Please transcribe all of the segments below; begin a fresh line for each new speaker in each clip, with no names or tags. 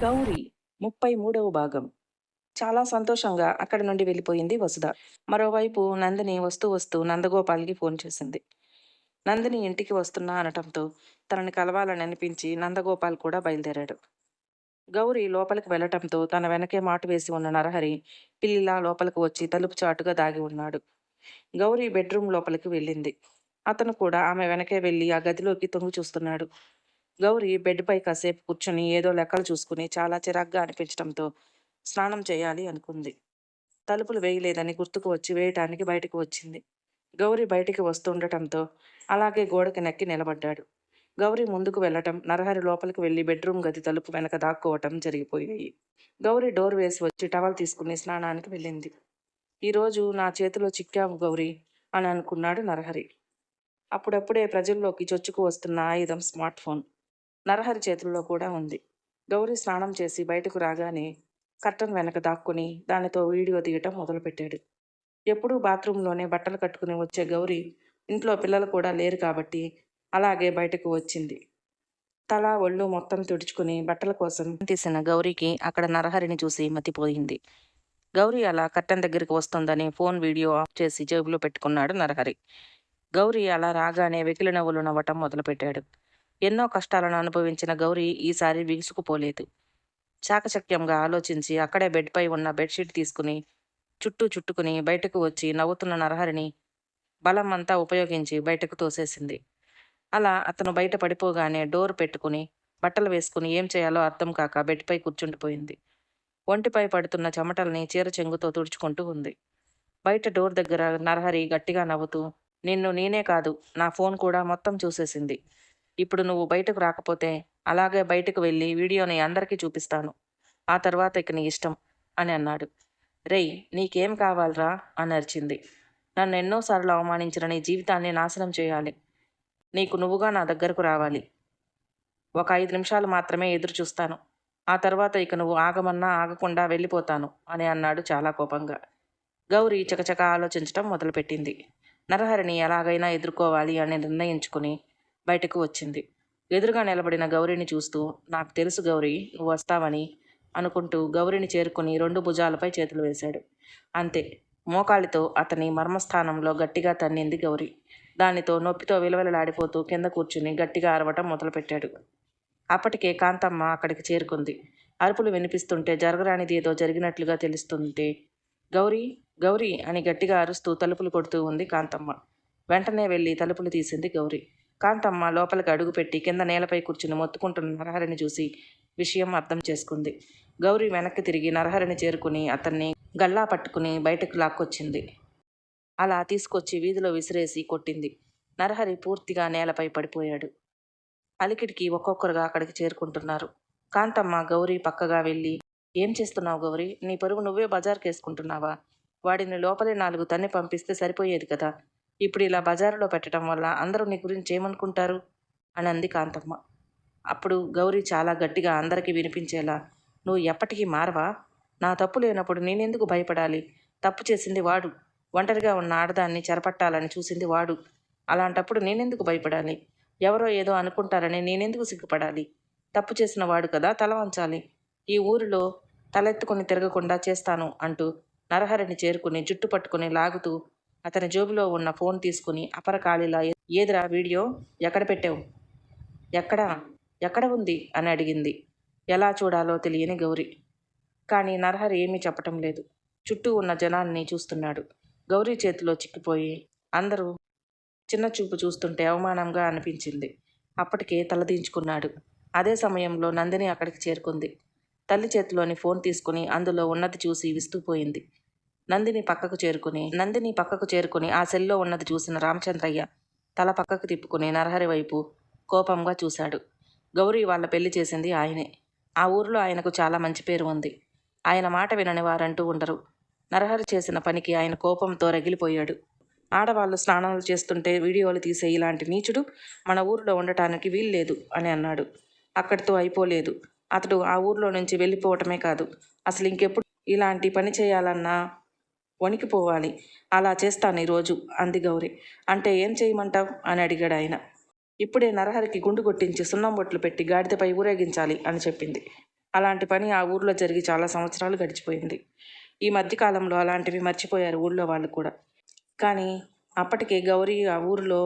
గౌరీ 33వ భాగం. చాలా సంతోషంగా అక్కడి నుండి వెళ్ళిపోయింది వసుధ. మరోవైపు నందిని వస్తూ వస్తూ నందగోపాల్కి ఫోన్ చేసింది. నందిని ఇంటికి వస్తున్నా అనటంతో తనని కలవాలని అనిపించి నందగోపాల్ కూడా బయలుదేరాడు. గౌరీ లోపలికి వెళ్ళటంతో తన వెనకే మాటు వేసి ఉన్న నరహరి పిల్లిలా లోపలికి వచ్చి తలుపు చాటుగా దాగి ఉన్నాడు. గౌరీ బెడ్రూమ్ లోపలికి వెళ్ళింది. అతను కూడా ఆమె వెనకే వెళ్ళి ఆ గదిలోకి తొంగి చూస్తున్నాడు. గౌరీ బెడ్పై కాసేపు కూర్చుని ఏదో లెక్కలు చూసుకుని చాలా చిరాగ్గా అనిపించడంతో స్నానం చేయాలి అనుకుంది. తలుపులు వేయలేదని గుర్తుకు వచ్చి వేయటానికి బయటకు వచ్చింది. గౌరీ బయటికి వస్తుండటంతో అలాగే గోడకి నెక్కి నిలబడ్డాడు. గౌరీ ముందుకు వెళ్ళటం, నరహరి లోపలికి వెళ్ళి బెడ్రూమ్ గది తలుపు వెనక దాక్కోవటం జరిగిపోయాయి. గౌరీ డోర్ వేసి వచ్చి టవల్ తీసుకుని స్నానానికి వెళ్ళింది. ఈరోజు నా చేతిలో చిక్కావు గౌరీ అని అనుకున్నాడు నరహరి. అప్పుడప్పుడే ప్రజల్లోకి చొచ్చుకు వస్తున్న ఆయుధం స్మార్ట్ ఫోన్ నరహరి చేతుల్లో కూడా ఉంది. గౌరీ స్నానం చేసి బయటకు రాగానే కర్టన్ వెనక దాక్కుని దానితో వీడియో తీయటం మొదలుపెట్టాడు. ఎప్పుడూ బాత్రూంలోనే బట్టలు కట్టుకుని వచ్చే గౌరీ ఇంట్లో పిల్లలు కూడా లేరు కాబట్టి అలాగే బయటకు వచ్చింది. తల ఒళ్ళు మొత్తం తుడుచుకుని బట్టల కోసం తీసిన గౌరీకి అక్కడ నరహరిని చూసి మతిపోయింది. గౌరీ అలా కర్టన్ దగ్గరికి వస్తుందని ఫోన్ వీడియో ఆఫ్ చేసి జేబులో పెట్టుకున్నాడు నరహరి. గౌరీ అలా రాగానే వెకిలి నవ్వులు నవ్వటం మొదలుపెట్టాడు. ఎన్నో కష్టాలను అనుభవించిన గౌరీ ఈసారి విగుసుకుపోలేదు. చాకచక్యంగా ఆలోచించి అక్కడే బెడ్పై ఉన్న బెడ్షీట్ తీసుకుని చుట్టుకుని బయటకు వచ్చి నవ్వుతున్న నరహరిని బలం అంతా ఉపయోగించి బయటకు తోసేసింది. అలా అతను బయట పడిపోగానే డోర్ పెట్టుకుని బట్టలు వేసుకుని ఏం చేయాలో అర్థం కాక బెడ్పై కూర్చుండిపోయింది. ఒంటిపై పడుతున్న చెమటల్ని చీర చెంగుతో తుడుచుకుంటూ ఉంది. బయట డోర్ దగ్గర నరహరి గట్టిగా నవ్వుతూ, నిన్ను నేనే కాదు నా ఫోన్ కూడా మొత్తం చూసేసింది. ఇప్పుడు నువ్వు బయటకు రాకపోతే అలాగే బయటకు వెళ్ళి వీడియోని అందరికీ చూపిస్తాను. ఆ తర్వాత ఇక నీ ఇష్టం అని అన్నాడు. రేయ్, నీకేం కావాలరా అని అరిచింది. నన్ను ఎన్నోసార్లు అవమానించిన నీ జీవితాన్ని నాశనం చేయాలి. నీకు నువ్వుగా నా దగ్గరకు రావాలి. ఒక 5 నిమిషాలు మాత్రమే ఎదురు చూస్తాను. ఆ తర్వాత ఇక నువ్వు ఆగమన్నా ఆగకుండా వెళ్ళిపోతాను అని అన్నాడు చాలా కోపంగా. గౌరీ చకచక ఆలోచించటం మొదలుపెట్టింది. నరహరిని ఎలాగైనా ఎదుర్కోవాలి అని నిర్ణయించుకుని బయటకు వచ్చింది. ఎదురుగా నిలబడిన గౌరీని చూస్తూ, నాకు తెలుసు గౌరీ నువ్వు వస్తావని అనుకుంటూ గౌరీని చేరుకుని 2 భుజాలపై చేతులు వేశాడు. అంతే, మోకాలితో అతని మర్మస్థానంలో గట్టిగా తన్నింది గౌరీ. దానితో నొప్పితో విలవిలలాడిపోతూ కింద కూర్చుని గట్టిగా అరవటం మొదలుపెట్టాడు. అప్పటికే కాంతమ్మ అక్కడికి చేరుకుంది. అరుపులు వినిపిస్తుంటే జరగరానిది ఏదో జరిగినట్లుగా తెలుస్తుంటే గౌరీ గౌరీ అని గట్టిగా అరుస్తూ తలుపులు కొడుతూ ఉంది కాంతమ్మ. వెంటనే వెళ్ళి తలుపులు తీసింది గౌరీ. కాంతమ్మ లోపలికి అడుగుపెట్టి కింద నేలపై కూర్చుని మొత్తుకుంటున్న నరహరిని చూసి విషయం అర్థం చేసుకుంది. గౌరీ వెనక్కి తిరిగి నరహరిని చేరుకుని అతన్ని గల్లా పట్టుకుని బయటకు లాక్కొచ్చింది. అలా తీసుకొచ్చి వీధిలో విసిరేసి కొట్టింది. నరహరి పూర్తిగా నేలపై పడిపోయాడు. అలికిడికి ఒక్కొక్కరుగా అక్కడికి చేరుకుంటున్నారు. కాంతమ్మ గౌరీ పక్కగా వెళ్ళి, ఏం చేస్తున్నావు గౌరీ? నీ పరువు నువ్వే బజార్కేసుకుంటున్నావా? వాడిని లోపలే 4 తన్ని పంపిస్తే సరిపోయేది కదా. ఇప్పుడు ఇలా బజారులో పెట్టడం వల్ల అందరూ నీ గురించి ఏమనుకుంటారు అని అంది కాంతమ్మ. అప్పుడు గౌరీ చాలా గట్టిగా అందరికీ వినిపించేలా, నువ్వు ఎప్పటికీ మారవా? నా తప్పు లేనప్పుడు నేనెందుకు భయపడాలి? తప్పు చేసింది వాడు. ఒంటరిగా ఉన్న ఆడదాన్ని చెరపట్టాలని చూసింది వాడు. అలాంటప్పుడు నేనెందుకు భయపడాలి? ఎవరో ఏదో అనుకుంటారని నేనెందుకు సిగ్గుపడాలి? తప్పు చేసిన వాడు కదా తల వంచాలి. ఈ ఊరిలో తలెత్తుకుని తిరగకుండా చేస్తాను అంటూ నరహరిని చేరుకుని జుట్టు పట్టుకుని లాగుతూ అతని జేబులో ఉన్న ఫోన్ తీసుకుని అపరకాళిలా, ఏదిరా వీడియో? ఎక్కడ పెట్టావు? ఎక్కడా? ఎక్కడ ఉంది అని అడిగింది. ఎలా చూడాలో తెలియని గౌరీ. కానీ నరహరి ఏమీ చెప్పటం లేదు. చుట్టూ ఉన్న జనాన్ని చూస్తున్నాడు. గౌరీ చేతిలో చిక్కిపోయి అందరూ చిన్న చూపు చూస్తుంటే అవమానంగా అనిపించింది. అప్పటికే తలదించుకున్నాడు. అదే సమయంలో నందిని అక్కడికి చేరుకుంది. తల్లి చేతిలోని ఫోన్ తీసుకుని అందులో ఉన్నది చూసి విస్తుపోయింది. నందిని పక్కకు చేరుకుని ఆ సెల్లో ఉన్నది చూసిన రామచంద్రయ్య తల పక్కకు తిప్పుకుని నరహరి వైపు కోపంగా చూశాడు. గౌరీ వాళ్ళ పెళ్లి చేసింది ఆయనే. ఆ ఊరిలో ఆయనకు చాలా మంచి పేరు ఉంది. ఆయన మాట వినని వారంటూ ఉండరు. నరహరి చేసిన పనికి ఆయన కోపంతో రగిలిపోయాడు. ఆడవాళ్ళు స్నానాలు చేస్తుంటే వీడియోలు తీసే ఇలాంటి నీచుడు మన ఊరిలో ఉండటానికి వీల్లేదు అని అన్నాడు. అక్కడితో అయిపోలేదు. అతడు ఆ ఊర్లో నుంచి వెళ్ళిపోవటమే కాదు, అసలు ఇంకెప్పుడు ఇలాంటి పని చేయాలన్నా వణికిపోవాలి. అలా చేస్తాను ఈరోజు అంది గౌరీ. అంటే ఏం చేయమంటావు అని అడిగాడు ఆయన. ఇప్పుడే నరహరికి గుండు కొట్టించి సున్నం బొట్లు పెట్టి గాడిదపై ఊరేగించాలి అని చెప్పింది. అలాంటి పని ఆ ఊర్లో జరిగి చాలా సంవత్సరాలు గడిచిపోయింది. ఈ మధ్యకాలంలో అలాంటివి మర్చిపోయారు ఊళ్ళో వాళ్ళు కూడా. కానీ అప్పటికే గౌరీ ఆ ఊరిలో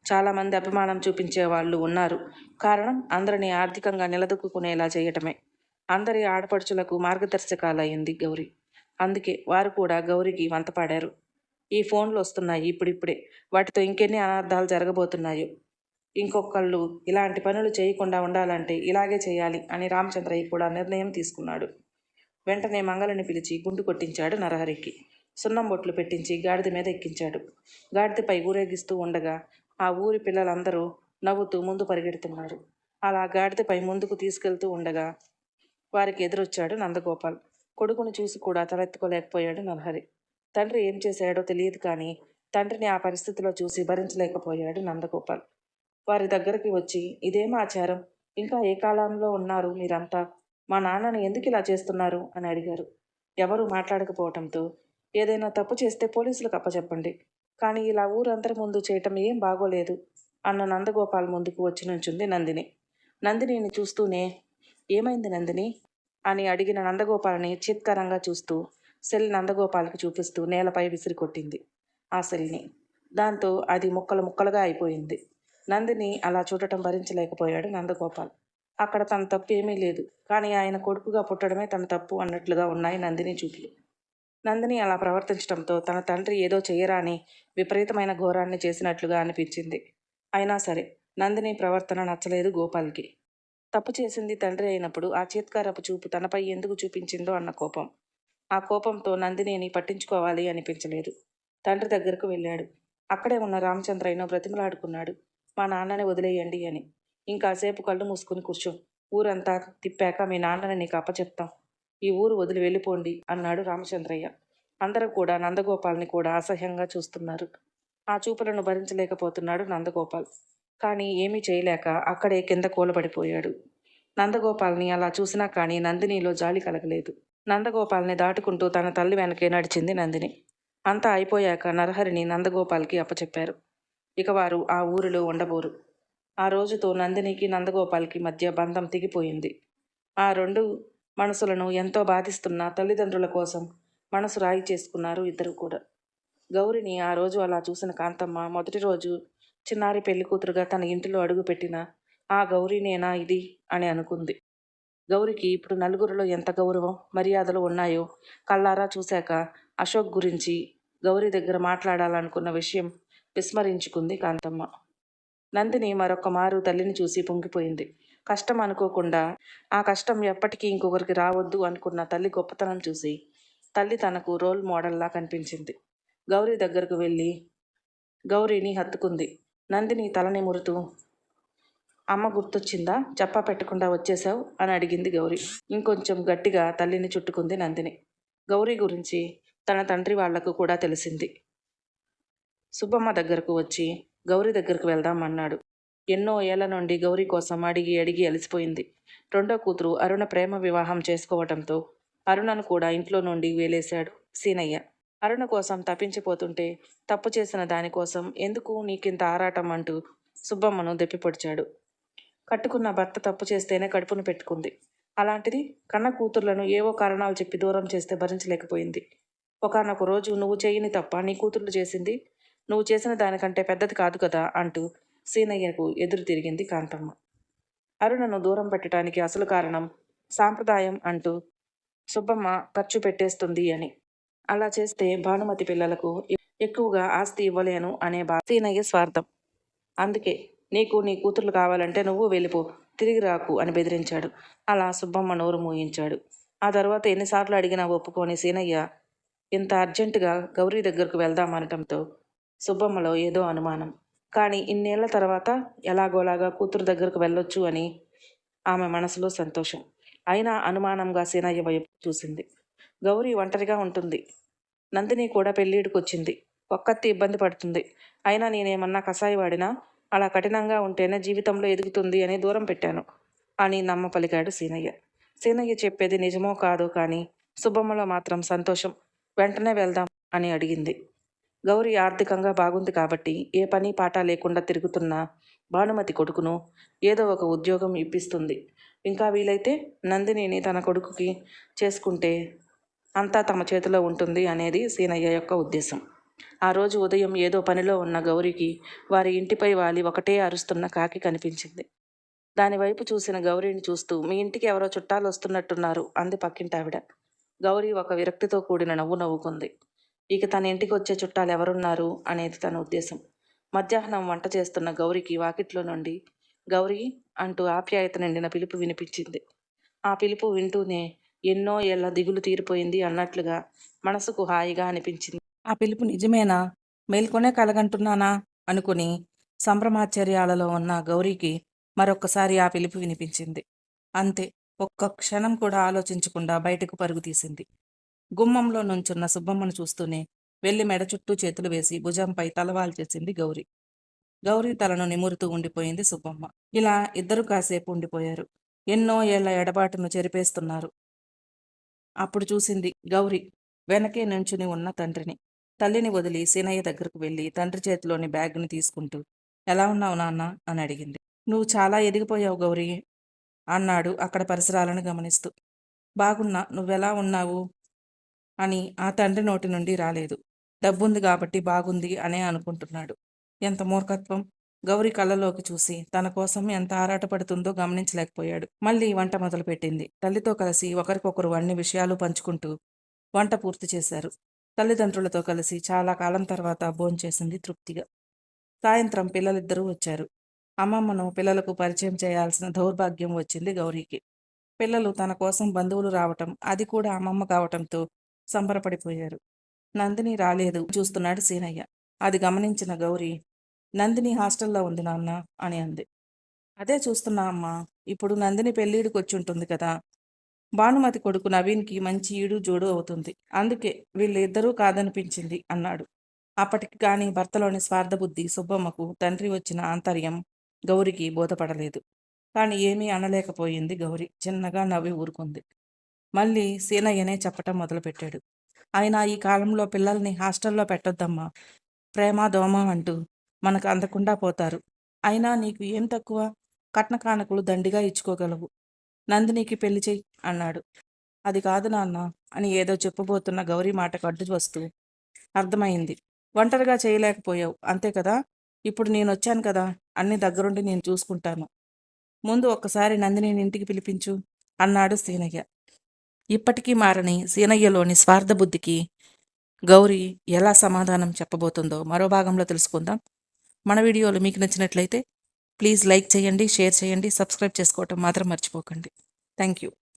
చాలామంది అభిమానం చూపించే వాళ్ళు ఉన్నారు. కారణం అందరినీ ఆర్థికంగా నిలదొక్కునేలా చేయటమే. అందరి ఆడపడుచులకు మార్గదర్శకాలయ్యింది గౌరీ. అందుకే వారు కూడా గౌరికి వంతపాడారు. ఈ ఫోన్లు వస్తున్నాయి ఇప్పుడిప్పుడే, వాటితో ఇంకెన్ని అనర్థాలు జరగబోతున్నాయో. ఇంకొకళ్ళు ఇలాంటి పనులు చేయకుండా ఉండాలంటే ఇలాగే చేయాలి అని రామచంద్రయ్య కూడా నిర్ణయం తీసుకున్నాడు. వెంటనే మంగళని పిలిచి గుండు కొట్టించాడు నరహరికి. సున్నం బొట్లు పెట్టించి గాడిద మీద ఎక్కించాడు. గాడిదపై ఊరేగిస్తూ ఉండగా ఆ ఊరి పిల్లలందరూ నవ్వుతూ ముందు పరిగెడుతున్నారు. అలా గాడిదపై ముందుకు తీసుకెళ్తూ ఉండగా వారికి ఎదురొచ్చాడు నందగోపాల్. కొడుకును చూసి కూడా తలెత్తుకోలేకపోయాడు నరహరి. తండ్రి ఏం చేశాడో తెలియదు కానీ తండ్రిని ఆ పరిస్థితిలో చూసి భరించలేకపోయాడు నందగోపాల్. వారి దగ్గరికి వచ్చి, ఇదేం ఆచారం, ఇంకా ఏ కాలంలో ఉన్నారు మీరంతా, మా నాన్నని ఎందుకు ఇలా చేస్తున్నారు అని అడిగారు. ఎవరూ మాట్లాడకపోవటంతో, ఏదైనా తప్పు చేస్తే పోలీసులకు అప్పచెప్పండి, కానీ ఇలా ఊరందరి ముందు చేయటం ఏం బాగోలేదు అన్న నందగోపాల్ ముందుకు వచ్చి నుంచుంది నందిని. నందినిని చూస్తూనే, ఏమైంది నందిని అని అడిగిన నందగోపాల్ని చిత్కరంగా చూస్తూ సెల్ నందగోపాల్కి చూపిస్తూ నేలపై విసిరి కొట్టింది ఆ సెల్ని. దాంతో అది ముక్కలు ముక్కలుగా అయిపోయింది. నందిని అలా చూడటం భరించలేకపోయాడు నందగోపాల్. అక్కడ తన తప్పు ఏమీ లేదు, కానీ ఆయన కొడుకుగా పుట్టడమే తన తప్పు అన్నట్లుగా ఉన్నాయి నందిని చూపులు. నందిని అలా ప్రవర్తించడంతో తన తండ్రి ఏదో చేయరాని విపరీతమైన ఘోరాన్ని చేసినట్లుగా అనిపించింది. అయినా సరే నందిని ప్రవర్తన నచ్చలేదు గోపాల్కి. తప్పు చేసింది తండ్రి అయినప్పుడు ఆ చీత్కారపు చూపు తనపై ఎందుకు చూపించిందో అన్న కోపం. ఆ కోపంతో నందినిని పట్టించుకోవాలి అనిపించలేదు. తండ్రి దగ్గరకు వెళ్ళాడు. అక్కడే ఉన్న రామచంద్రయ్యను బ్రతిమలాడుకున్నాడు. మా నాన్నని వదిలేయండి అని. ఇంకాసేపు కళ్ళు మూసుకుని కూర్చో, ఊరంతా తిప్పాక మీ నాన్నని నీకు అప్పచెప్తాం, ఈ ఊరు వదిలి వెళ్ళిపోండి అన్నాడు రామచంద్రయ్య. అందరూ కూడా నందగోపాల్ని కూడా అసహ్యంగా చూస్తున్నారు. ఆ చూపులను భరించలేకపోతున్నాడు నందగోపాల్. కానీ ఏమీ చేయలేక అక్కడే కింద కూలబడిపోయాడు. నందగోపాల్ని అలా చూసినా కానీ నందినిలో జాలి కలగలేదు. నందగోపాల్ని దాటుకుంటూ తన తల్లి వెనకే నడిచింది నందిని. అంతా అయిపోయాక నరహరిని నందగోపాల్కి అప్పచెప్పారు. ఇక వారు ఆ ఊరిలో ఉండబోరు. ఆ రోజుతో నందినికి నందగోపాల్కి మధ్య బంధం తెగిపోయింది. ఆ రెండు మనసులను ఎంతో బాధిస్తున్న తల్లిదండ్రుల కోసం మనసు రాయి చేసుకున్నారు ఇద్దరు కూడా. గౌరిని ఆ రోజు అలా చూసిన కాంతమ్మ మొదటి రోజు చిన్నారి పెళ్లి కూతురుగా తన ఇంటిలో అడుగుపెట్టిన ఆ గౌరీనేనా ఇది అని అనుకుంది. గౌరికి ఇప్పుడు నలుగురిలో ఎంత గౌరవం మర్యాదలు ఉన్నాయో కళ్ళారా చూశాక అశోక్ గురించి గౌరీ దగ్గర మాట్లాడాలనుకున్న విషయం విస్మరించుకుంది కాంతమ్మ. నందిని మరొక్క మారు తల్లిని చూసి పొంగిపోయింది. కష్టం అనుకోకుండా ఆ కష్టం ఎప్పటికీ ఇంకొకరికి రావద్దు అనుకున్న తల్లి గొప్పతనం చూసి తల్లి తనకు రోల్ మోడల్లా కనిపించింది. గౌరీ దగ్గరకు వెళ్ళి గౌరీని హత్తుకుంది. నందిని తలని మురుతూ, అమ్మ గుర్తొచ్చిందా, చెప్పా పెట్టకుండా వచ్చేశావు అని అడిగింది గౌరీ. ఇంకొంచెం గట్టిగా తల్లిని చుట్టుకుంది నందిని. గౌరీ గురించి తన తండ్రి వాళ్లకు కూడా తెలిసింది. సుబ్బమ్మ దగ్గరకు వచ్చి గౌరీ దగ్గరకు వెళ్దాం అన్నాడు. ఎన్నో ఏళ్ల నుండి గౌరీ కోసం అడిగి అడిగి అలసిపోయింది. రెండో కూతురు అరుణ ప్రేమ వివాహం చేసుకోవటంతో అరుణను కూడా ఇంట్లో నుండి వేలేశాడు సీనయ్య. అరుణ కోసం తప్పించిపోతుంటే తప్పు చేసిన దానికోసం ఎందుకు నీకింత ఆరాటం అంటూ సుబ్బమ్మను దెప్పిపొడిచాడు. కట్టుకున్న భర్త తప్పు చేస్తేనే కడుపును పెట్టుకుంది. అలాంటిది కన్న కూతుర్లను ఏవో కారణాలు చెప్పి దూరం చేస్తే భరించలేకపోయింది. ఒకానొక రోజు నువ్వు చేయని తప్ప నీ కూతుర్లు చేసింది, నువ్వు చేసిన దానికంటే పెద్దది కాదు కదా అంటూ సీనయ్యకు ఎదురు తిరిగింది కాంతమ్మ. అరుణను దూరం పెట్టడానికి అసలు కారణం సాంప్రదాయం అంటూ సుబ్బమ్మ ఖర్చు పెట్టేస్తుంది అని. అలా చేస్తే భానుమతి పిల్లలకు ఎక్కువగా ఆస్తి ఇవ్వలేను అనే సీనయ్య స్వార్థం. అందుకే నీకు నీ కూతుర్లు కావాలంటే నువ్వు వెళ్ళిపో, తిరిగి రాకు అని బెదిరించాడు. అలా సుబ్బమ్మ నోరు మూయించాడు. ఆ తర్వాత ఎన్నిసార్లు అడిగినా ఒప్పుకొని సీనయ్య ఇంత అర్జెంటుగా గౌరీ దగ్గరకు వెళ్దామనటంతో సుబ్బమ్మలో ఏదో అనుమానం. కానీ ఇన్నేళ్ల తర్వాత ఎలాగోలాగా కూతురు దగ్గరకు వెళ్ళొచ్చు అని ఆమె మనసులో సంతోషం. అయినా అనుమానంగా సీనయ్య వైపు చూసింది. గౌరీ ఒంటరిగా ఉంటుంది. నందిని కూడా పెళ్ళిడికొచ్చింది. ఒక్కత్తి ఇబ్బంది పడుతుంది. అయినా నేనేమన్నా కసాయివాడినా, అలా కఠినంగా ఉంటేనే జీవితంలో ఎదుగుతుంది అని దూరం పెట్టాను అని నమ్మ పలికాడు సీనయ్య. సీనయ్య చెప్పేది నిజమో కాదో కానీ సుబ్బమ్మలో మాత్రం సంతోషం. వెంటనే వెళ్దాం అని అడిగింది. గౌరీ ఆర్థికంగా బాగుంది కాబట్టి ఏ పని పాట లేకుండా తిరుగుతున్నా భానుమతి కొడుకును ఏదో ఒక ఉద్యోగం ఇప్పిస్తుంది. ఇంకా వీలైతే నందినిని తన కొడుకుకి చేసుకుంటే అంతా తమ చేతిలో ఉంటుంది అనేది సీనయ్య యొక్క ఉద్దేశం. ఆ రోజు ఉదయం ఏదో పనిలో ఉన్న గౌరికి వారి ఇంటిపై వాలి ఒకటే అరుస్తున్న కాకి కనిపించింది. దానివైపు చూసిన గౌరీని చూస్తూ, మీ ఇంటికి ఎవరో చుట్టాలు వస్తున్నట్టున్నారు అంది పక్కింటావిడ. గౌరీ ఒక విరక్తితో కూడిన నవ్వు నవ్వుకుంది. ఇక తన ఇంటికి వచ్చే చుట్టాలు ఎవరున్నారు అనేది తన ఉద్దేశం. మధ్యాహ్నం వంట చేస్తున్న గౌరికి వాకిట్లో నుండి గౌరీ అంటూ ఆప్యాయత నిండిన పిలుపు వినిపించింది. ఆ పిలుపు వింటూనే ఎన్నో ఏళ్ల దిగులు తీరిపోయింది అన్నట్లుగా మనసుకు హాయిగా అనిపించింది. ఆ పిలుపు నిజమేనా, మేల్కొనే కలగంటున్నానా అనుకుని సంభ్రమాశ్చర్యాలలో ఉన్న గౌరీకి మరొక్కసారి ఆ పిలుపు వినిపించింది. అంతే, ఒక్క క్షణం కూడా ఆలోచించకుండా బయటకు పరుగు తీసింది. గుమ్మంలో నుంచున్న సుబ్బమ్మను చూస్తూనే వెళ్ళి మెడ చుట్టూ చేతులు వేసి భుజంపై తలవాలు చేసింది గౌరీ. గౌరీ తలను నిమురుతూ ఉండిపోయింది సుబ్బమ్మ. ఇలా ఇద్దరు కాసేపు ఉండిపోయారు. ఎన్నో ఏళ్ల ఎడబాటును చెరిపేస్తున్నారు. అప్పుడు చూసింది గౌరీ వెనకే నుంచుని ఉన్న తండ్రిని. తల్లిని వదిలి సీనయ్య దగ్గరకు వెళ్ళి తండ్రి చేతిలోని బ్యాగ్ని తీసుకుంటూ, ఎలా ఉన్నావు నాన్న అని అడిగింది. నువ్వు చాలా ఎదిగిపోయావు గౌరీ అన్నాడు అక్కడ పరిసరాలను గమనిస్తూ. బాగున్నా, నువ్వెలా ఉన్నావు అని ఆ తండ్రి నోటి నుండి రాలేదు. డబ్బుంది కాబట్టి బాగుంది అనే అనుకుంటున్నాడు. ఎంత మూర్ఖత్వం! గౌరీ కళ్ళలోకి చూసి తన కోసం ఎంత ఆరాటపడుతుందో గమనించలేకపోయాడు. మళ్ళీ వంట మొదలుపెట్టింది. తల్లితో కలిసి ఒకరికొకరు అన్ని విషయాలు పంచుకుంటూ వంట పూర్తి చేశారు. తల్లిదండ్రులతో కలిసి చాలా కాలం తర్వాత భోంచేసింది తృప్తిగా. సాయంత్రం పిల్లలిద్దరూ వచ్చారు. అమ్మమ్మను పిల్లలకు పరిచయం చేయాల్సిన దౌర్భాగ్యం వచ్చింది గౌరీకి. పిల్లలు తన కోసం బంధువులు రావటం, అది కూడా అమ్మమ్మ కావటంతో సంబరపడిపోయారు. నందిని రాలేదు చూస్తున్నాడు సీనయ్య. అది గమనించిన గౌరీ, నందిని హాస్టల్లో ఉంది నాన్న అని అంది. అదే చూస్తున్నా అమ్మా, ఇప్పుడు నందిని పెళ్ళిడికి వచ్చి ఉంటుంది కదా. భానుమతి కొడుకు నవీన్కి మంచి ఈడు జోడు అవుతుంది, అందుకే వీళ్ళిద్దరూ కాదనిపించింది అన్నాడు. అప్పటికి కానీ భర్తలోని స్వార్థబుద్ధి సుబ్బమ్మకు తండ్రి వచ్చిన ఆంతర్యం గౌరికి బోధపడలేదు. కానీ ఏమీ అనలేకపోయింది గౌరి. చిన్నగా నవ్వి ఊరుకుంది. మళ్ళీ సీనయ్యనే చెప్పటం మొదలుపెట్టాడు. అయినా ఈ కాలంలో పిల్లల్ని హాస్టల్లో పెట్టొద్దమ్మా, ప్రేమ దోమ అంటూ మనకు అందకుండా పోతారు. అయినా నీకు ఏం తక్కువ, కట్న కానుకలు దండిగా ఇచ్చుకోగలవు, నందినికి పెళ్లి చెయ్యి అన్నాడు. అది కాదు నాన్న అని ఏదో చెప్పబోతున్న గౌరీ మాటకు అడ్డు వస్తూ, అర్థమైంది, ఒంటరిగా చేయలేకపోయావు అంతే కదా, ఇప్పుడు నేను వచ్చాను కదా, అన్ని దగ్గరుండి నేను చూసుకుంటాను, ముందు ఒక్కసారి నందిని ఇంటికి పిలిపించు అన్నాడు సీనయ్య. ఇప్పటికీ మారని సీనయ్యలోని స్వార్థబుద్ధికి గౌరీ ఎలా సమాధానం చెప్పబోతుందో మరో భాగంలో తెలుసుకుందాం. మన వీడియోలు మీకు నచ్చినట్లయితే ప్లీజ్ లైక్ చేయండి, షేర్ చేయండి, సబ్స్క్రైబ్ చేసుకోవటం మాత్రం మర్చిపోకండి. Thank you.